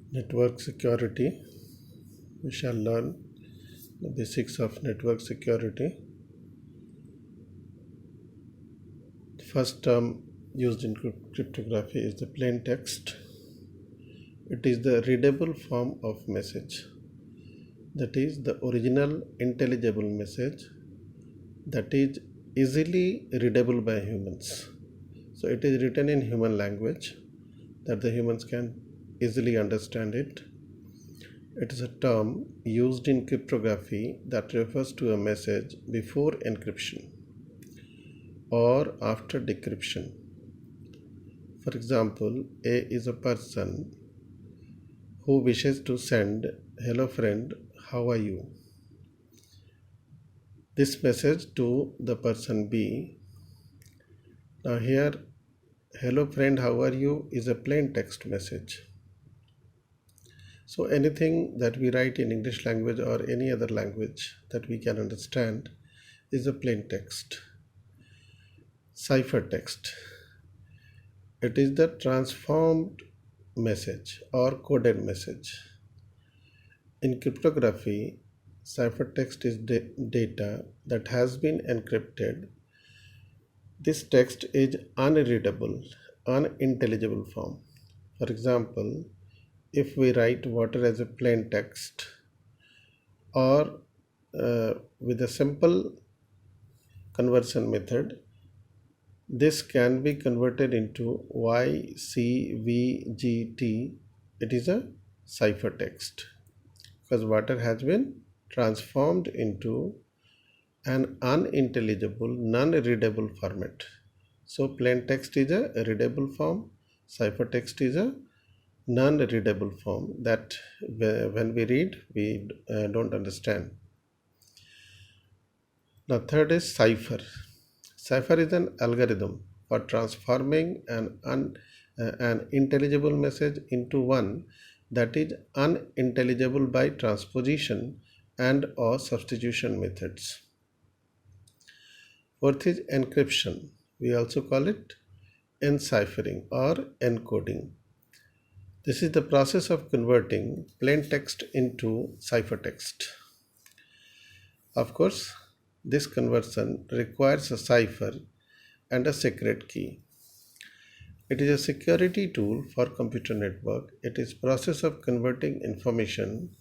Network security. We shall learn the basics of network security. The first term used in cryptography is the plain text. It is the readable form of message. That is the original intelligible message that is easily readable by humans. So it is written in human language that the humans can easily understand it. It is a term used in cryptography that refers to a message before encryption or after decryption. For example, A is a person who wishes to send, "Hello friend, how are you?" This message to the person B. Now here, "Hello friend, how are you?" is a plain text message. So anything that we write in English language or any other language that we can understand is a plain text. Ciphertext. It is the transformed message or coded message. In cryptography, ciphertext is data that has been encrypted. This text is unreadable, unintelligible form. For example, if we write water as a plain text or with a simple conversion method, this can be converted into YCVGT. It is a ciphertext because water has been transformed into an unintelligible, non-readable format. So plain text is a readable form, ciphertext is a non-readable form that when we read, we don't understand. Now third is cipher. Cipher is an algorithm for transforming an intelligible message into one that is unintelligible by transposition and or substitution methods. Fourth is encryption. We also call it enciphering or encoding. This is the process of converting plain text into ciphertext. Of course, this conversion requires a cipher and a secret key. It is a security tool for computer network. It is process of converting information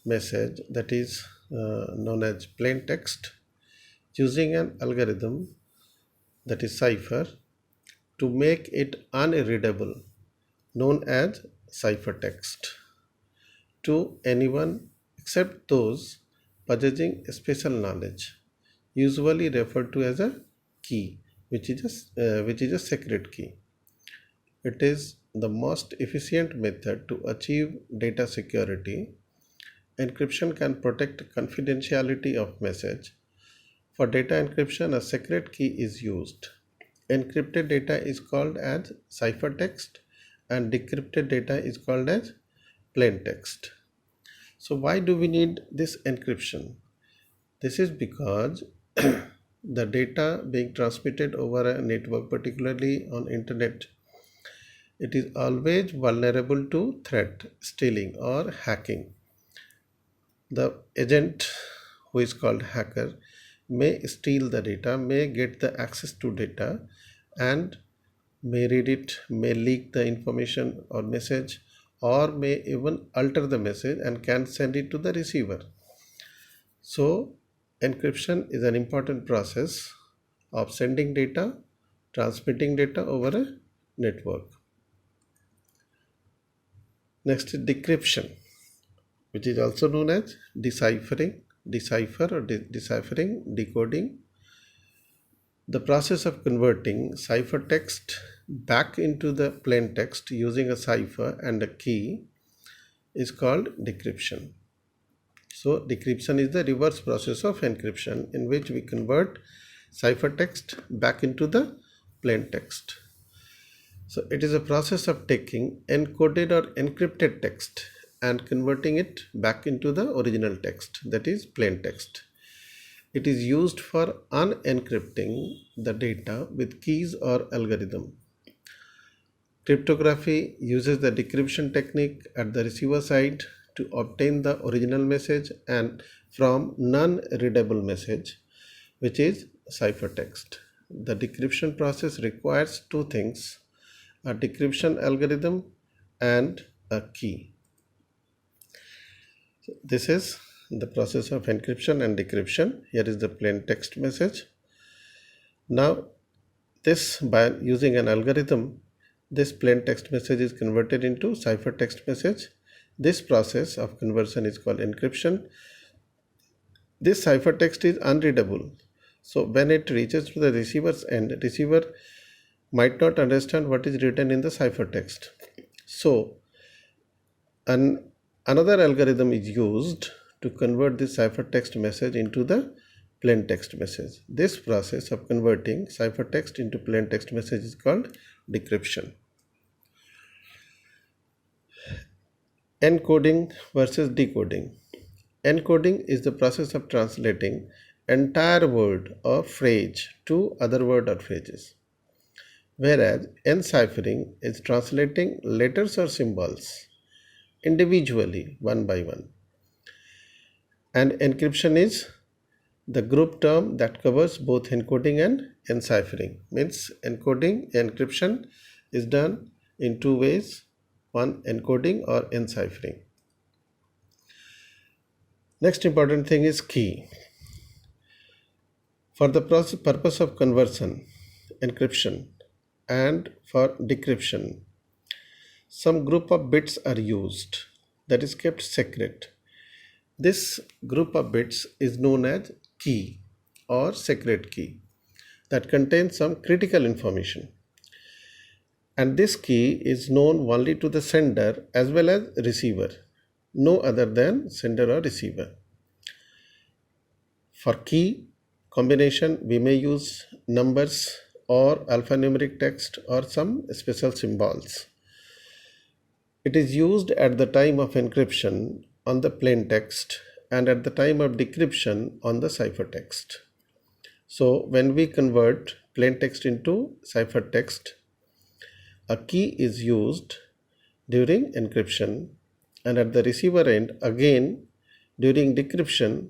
message that is known as plain text using an algorithm that is cipher to make it unreadable known as ciphertext to anyone except those possessing special knowledge, usually referred to as a key, which is a secret key. It is the most efficient method to achieve data security. Encryption can protect confidentiality of message. For data encryption, a secret key is used. Encrypted data is called as ciphertext and decrypted data is called as plain text. So why do we need this encryption? This is because the data being transmitted over a network, particularly on internet, it is always vulnerable to threat, stealing or hacking. The agent who is called hacker may steal the data, may get the access to data and may read it, may leak the information or message, or may even alter the message and can send it to the receiver. So encryption is an important process of sending data, transmitting data over a network. Next is decryption, which is also known as deciphering, deciphering, decoding. The process of converting ciphertext back into the plain text using a cipher and a key is called decryption. So decryption is the reverse process of encryption in which we convert ciphertext back into the plain text. So it is a process of taking encoded or encrypted text and converting it back into the original text, that is plain text. It is used for unencrypting the data with keys or algorithm. Cryptography uses the decryption technique at the receiver side to obtain the original message and from non-readable message, which is ciphertext. The decryption process requires two things: a decryption algorithm and a key. This is the process of encryption and decryption. Here is the plain text message. Now, this by using an algorithm, this plain text message is converted into ciphertext message. This process of conversion is called encryption. This ciphertext is unreadable. So when it reaches to the receiver's end, receiver might not understand what is written in the ciphertext. So another algorithm is used to convert this ciphertext message into the plain text message. This process of converting ciphertext into plain text message is called decryption. Encoding versus decoding. Encoding is the process of translating entire word or phrase to other word or phrases, whereas enciphering is translating letters or symbols individually one by one. And encryption is the group term that covers both encoding and enciphering. Means encryption is done in two ways: one, encoding or enciphering. Next important thing is key. For the purpose of conversion, encryption, and for decryption, some group of bits are used that is kept secret. This group of bits is known as key or secret key that contains some critical information. And this key is known only to the sender as well as receiver, no other than sender or receiver. For key combination, we may use numbers or alphanumeric text or some special symbols. It is used at the time of encryption on the plain text and at the time of decryption on the ciphertext. So when we convert plain text into ciphertext, a key is used during encryption, and at the receiver end again during decryption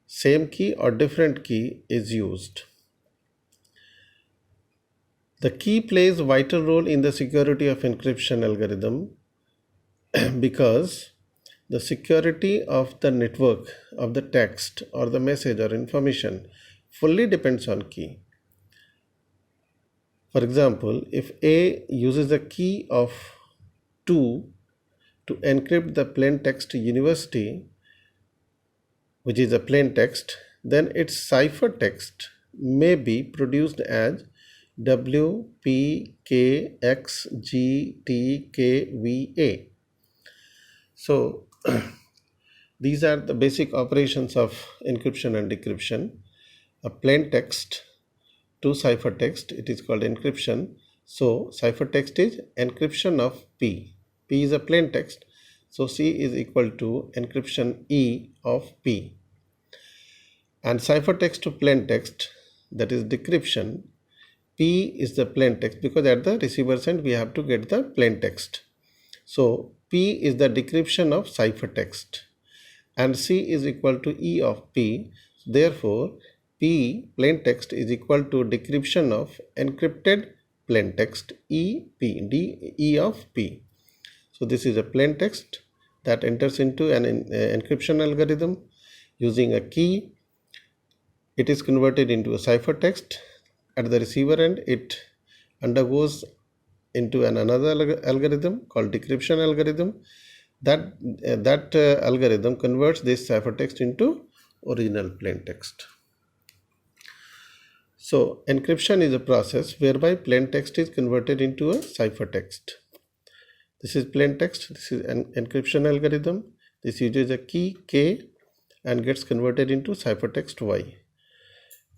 same key or different key is used. The key plays a vital role in the security of encryption algorithm because the security of the network of the text or the message or information fully depends on key. For example, if A uses a key of 2 to encrypt the plain text university, which is a plain text, then its ciphertext may be produced as WPKXGTKVA. So these are the basic operations of encryption and decryption. A plain text to ciphertext, it is called encryption. So ciphertext is encryption of P. P is a plain text. So C is equal to encryption E of P. And ciphertext to plain text, that is decryption, P is the plain text because at the receiver's end we have to get the plain text. So P is the decryption of ciphertext and C is equal to E of P. Therefore, P plain text is equal to decryption of encrypted plain text E of P. So this is a plain text that enters into an encryption algorithm using a key. It is converted into a ciphertext. At the receiver end, it undergoes into another algorithm called decryption algorithm. That algorithm converts this ciphertext into original plain text. So encryption is a process whereby plain text is converted into a ciphertext. This is plain text. This is an encryption algorithm. This uses a key K and gets converted into ciphertext Y.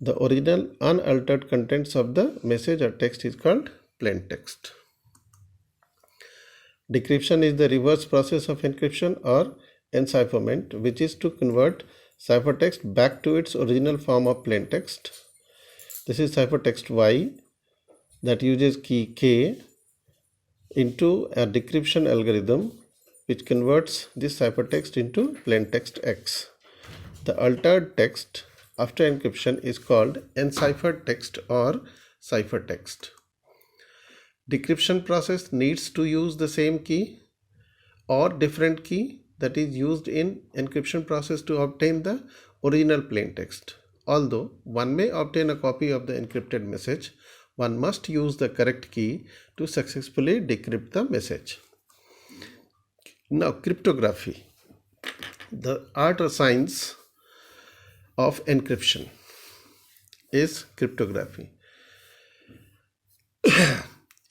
The original unaltered contents of the message or text is called plain text. Decryption is the reverse process of encryption or encipherment, which is to convert ciphertext back to its original form of plain text. This is ciphertext Y that uses key K into a decryption algorithm which converts this ciphertext into plain text X. The altered text after encryption is called enciphered text or ciphertext. Decryption process needs to use the same key or different key that is used in encryption process to obtain the original plain text. Although one may obtain a copy of the encrypted message, one must use the correct key to successfully decrypt the message. Now, cryptography, the art or science of encryption is cryptography.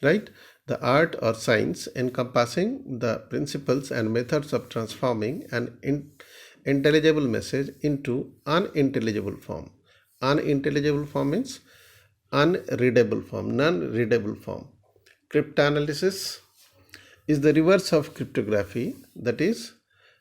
Right? The art or science encompassing the principles and methods of transforming an intelligible message into unintelligible form. Unintelligible form means unreadable form, non-readable form. Cryptanalysis is the reverse of cryptography, that is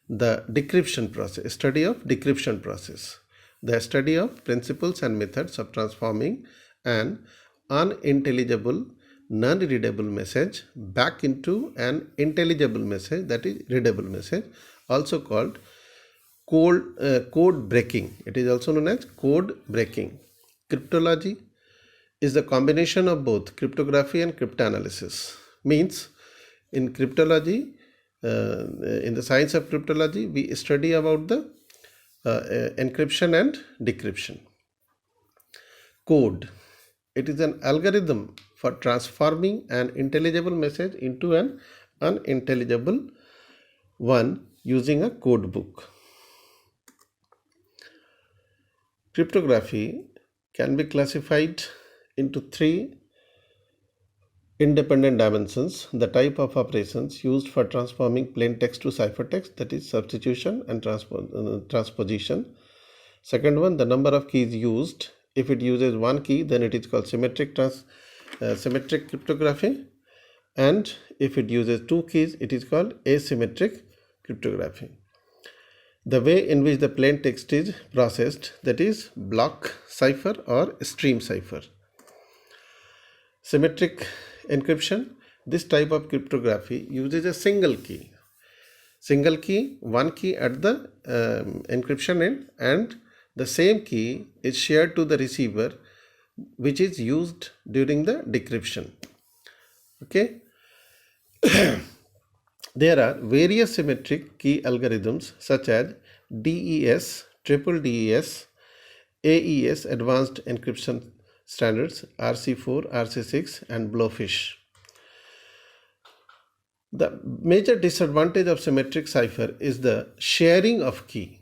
the decryption process, study of decryption process, the study of principles and methods of transforming an unintelligible non-readable message back into an intelligible message, that is readable message, also called code breaking. It is also known as code breaking. Cryptology is the combination of both cryptography and cryptanalysis. Means in cryptology, in the science of cryptology, we study about the encryption and decryption. Code. It is an algorithm for transforming an intelligible message into an unintelligible one using a code book. Cryptography can be classified into three independent dimensions: the type of operations used for transforming plain text to ciphertext, that is substitution and transposition. Second one, the number of keys used. If it uses one key, then it is called symmetric cryptography, and if it uses two keys, it is called asymmetric cryptography. The way in which the plain text is processed, that is block cipher or stream cipher. Symmetric encryption, this type of cryptography uses a single key, one key at the encryption end, and the same key is shared to the receiver, which is used during the decryption. Okay. There are various symmetric key algorithms such as DES, triple DES, AES, Advanced Encryption Standards, RC4, RC6, and Blowfish. The major disadvantage of symmetric cipher is the sharing of key.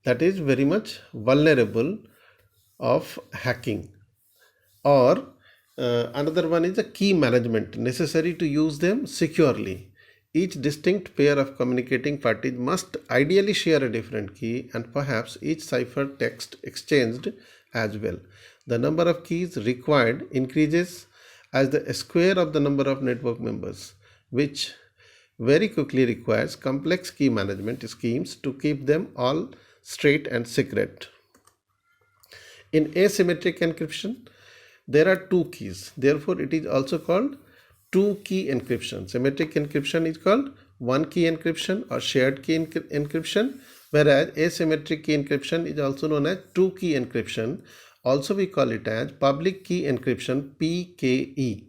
That is very much vulnerable of hacking. Or another one is the key management necessary to use them securely. Each distinct pair of communicating parties must ideally share a different key, and perhaps each cipher text exchanged as well. The number of keys required increases as the square of the number of network members, which very quickly requires complex key management schemes to keep them all straight and secret. In asymmetric encryption, there are two keys. Therefore, it is also called two-key encryption. Symmetric encryption is called one-key encryption or shared key encryption, whereas asymmetric key encryption is also known as two-key encryption. Also, we call it as public key encryption, PKE.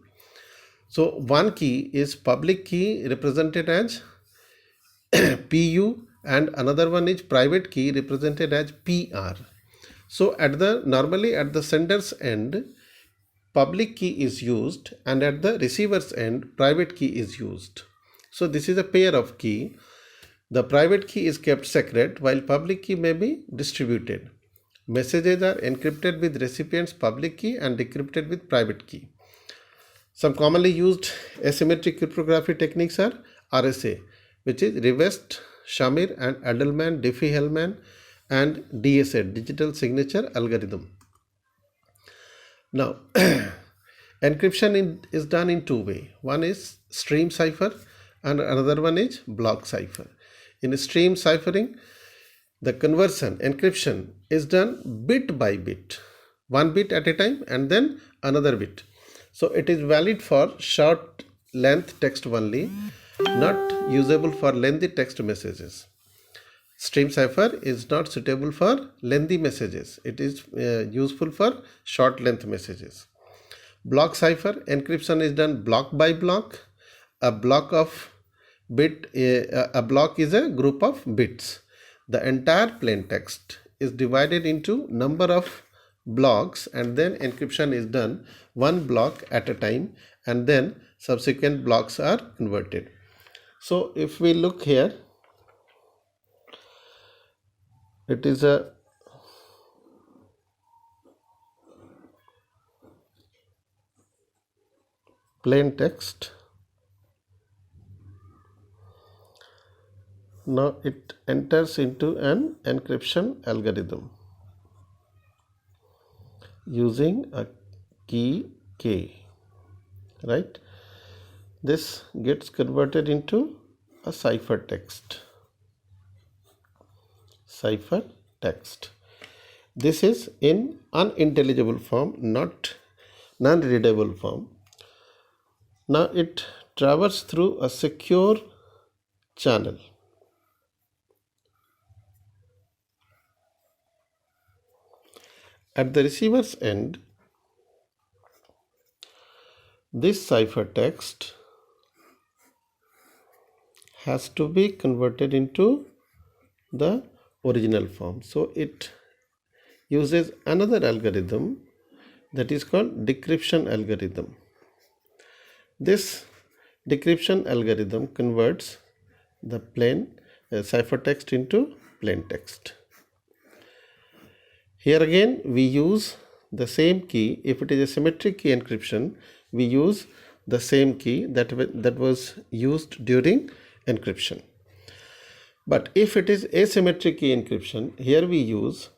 So, one key is public key represented as PU, and another one is private key represented as PR. So, normally at the sender's end, public key is used, and at the receiver's end, private key is used. So this is a pair of key. The private key is kept secret while public key may be distributed. Messages are encrypted with recipient's public key and decrypted with private key. Some commonly used asymmetric cryptography techniques are RSA, which is reversed Shamir and Edelman-Diffie-Hellman, and DSA, digital signature algorithm. Now, encryption is done in two ways. One is stream cipher and another one is block cipher. In stream ciphering, the conversion, encryption is done bit by bit, one bit at a time and then another bit. So it is valid for short length text only, not usable for lengthy text messages. Stream cipher is not suitable for lengthy messages. It is useful for short length messages. Block cipher encryption is done block by block. A block is a group of bits. The entire plain text is divided into number of blocks, and then encryption is done one block at a time, and then subsequent blocks are converted. So if we look here, it is a plain text. Now it enters into an encryption algorithm using a key K, right? This gets converted into a cipher text. Cipher text. This is in unintelligible form, not non-readable form. Now it travels through a secure channel. At the receiver's end, this cipher text has to be converted into the original form. So it uses another algorithm that is called decryption algorithm. This decryption algorithm converts the plain cipher text into plain text. Here again we use the same key. If it is a symmetric key encryption, we use the same key that was used during encryption. But if it is asymmetric key encryption, here we use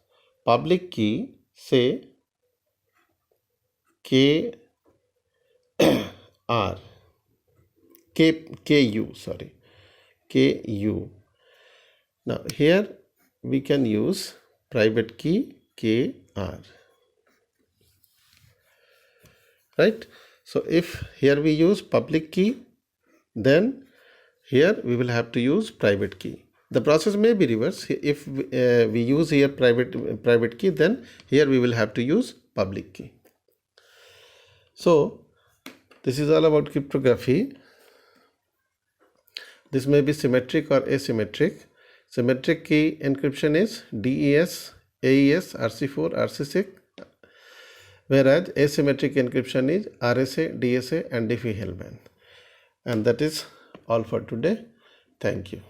public key, say KU. Now here we can use private key KR, right? So if here we use public key, then here we will have to use private key. The process may be reversed. If we use here private key, then here we will have to use public key. So this is all about cryptography. This may be symmetric or asymmetric. Symmetric key encryption is DES, AES, RC4, RC6, whereas asymmetric encryption is RSA, DSA and Diffie-Hellman. And that is all for today. Thank you.